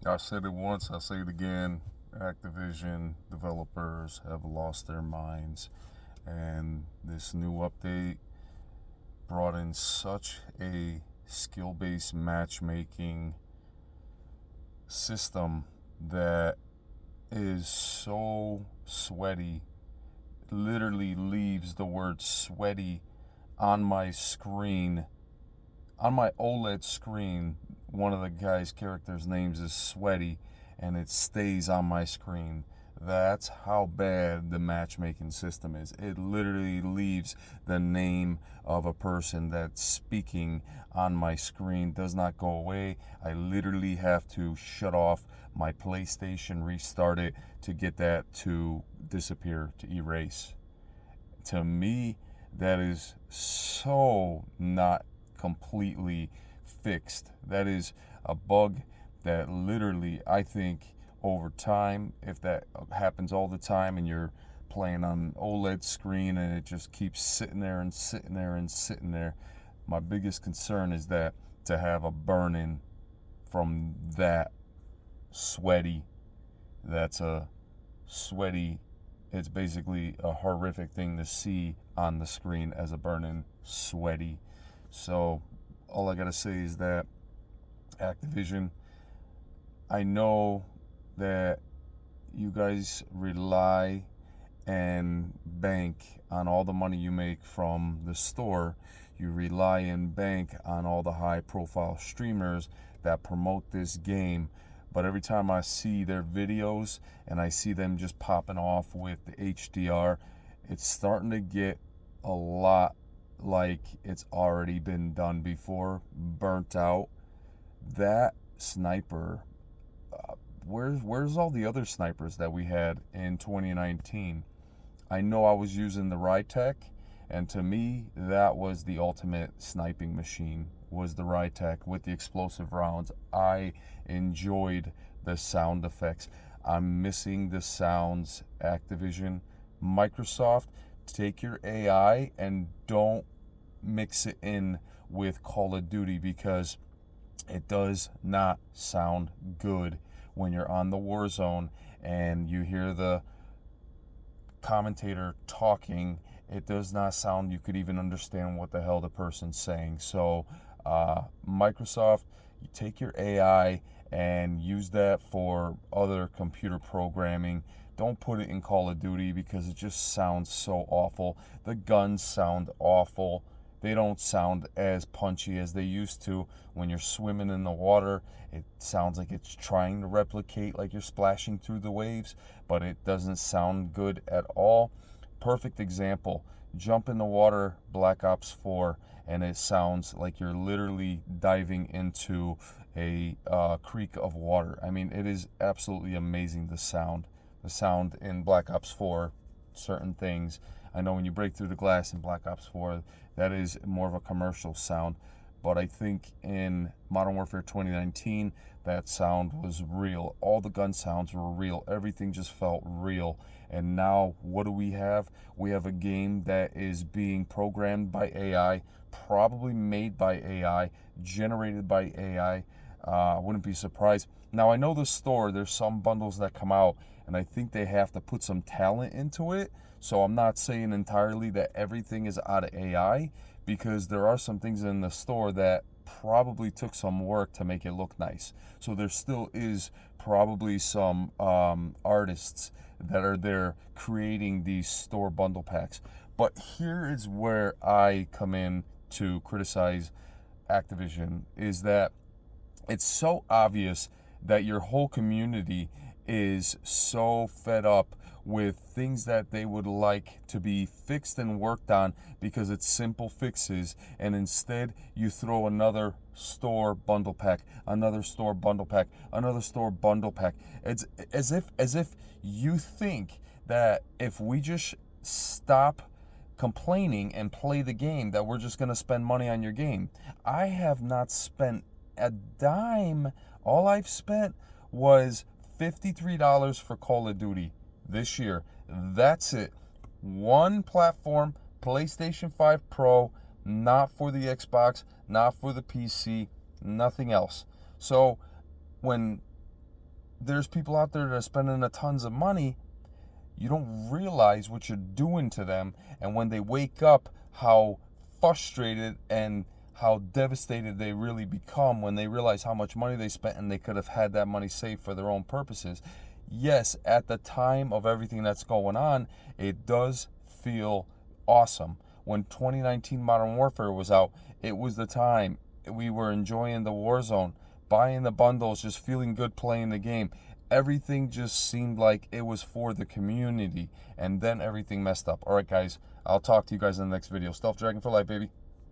I said it once, I'll say it again. Activision developers have lost their minds, and this new update brought in such a skill based matchmaking system that is so sweaty, literally leaves the word sweaty on my screen, on my OLED screen. One of the guy's characters' names is Sweaty, and it stays on my screen. That's how bad the matchmaking system is. It literally leaves the name of a person that's speaking on my screen, does not go away. I literally have to shut off my PlayStation, restart it to get that to disappear, to erase. To me, that is so not completely fixed. That is a bug that literally, I think, over time, if that happens all the time and you're playing on an OLED screen and it just keeps sitting there and sitting there and sitting there, my biggest concern is that to have a burn in from that sweaty, that's a sweaty, it's basically a horrific thing to see on the screen as a burning sweaty. So all I gotta say is that Activision, I know that you guys rely and bank on all the money you make from the store. You rely and bank on all the high profile streamers that promote this game. But every time I see their videos and I see them just popping off with the HDR, it's starting to get a lot like it's already been done before, burnt out. That sniper, where's all the other snipers that we had in 2019? I know I was using the Rytech, and to me, that was the ultimate sniping machine, was the Rytech with the explosive rounds. I enjoyed the sound effects. I'm missing the sounds, Activision. Microsoft, take your AI and don't mix it in with Call of Duty, because it does not sound good when you're on the war zone and you hear the commentator talking. It does not sound, you could even understand what the hell the person's saying. So Microsoft, you take your AI and use that for other computer programming. Don't put it in Call of Duty because it just sounds so awful. The guns sound awful. They don't sound as punchy as they used to. When you're swimming in the water, it sounds like it's trying to replicate like you're splashing through the waves, but it doesn't sound good at all. Perfect example, jump in the water, Black Ops 4, and it sounds like you're literally diving into a creek of water. I mean, it is absolutely amazing, the sound. The sound in Black Ops 4, certain things. I know when you break through the glass in Black Ops 4, that is more of a commercial sound. But I think in Modern Warfare 2019, that sound was real. All the gun sounds were real. Everything just felt real. And now, what do we have? We have a game that is being programmed by AI, probably made by AI, generated by AI. I wouldn't be surprised. Now, I know the store, there's some bundles that come out, and I think they have to put some talent into it. So I'm not saying entirely that everything is out of AI, because there are some things in the store that probably took some work to make it look nice. So there still is probably some artists that are there creating these store bundle packs. But here is where I come in to criticize Activision, is that it's so obvious that your whole community is so fed up with things that they would like to be fixed and worked on because it's simple fixes, and instead you throw another store bundle pack, another store bundle pack, another store bundle pack. It's as if you think that if we just stop complaining and play the game, that we're just going to spend money on your game. I have not spent a dime. All I've spent was $53 for Call of Duty this year. That's it. One platform, PlayStation 5 Pro, not for the Xbox, not for the PC, nothing else. So when there's people out there that are spending a tons of money. You don't realize what you're doing to them, and when they wake up, how frustrated and how devastated they really become when they realize how much money they spent and they could have had that money saved for their own purposes. Yes, at the time of everything that's going on, it does feel awesome. When 2019 Modern Warfare was out, it was the time we were enjoying the Warzone, buying the bundles, just feeling good playing the game. Everything just seemed like it was for the community, and then everything messed up. All right, guys, I'll talk to you guys in the next video. Stealth Dragon for life, baby.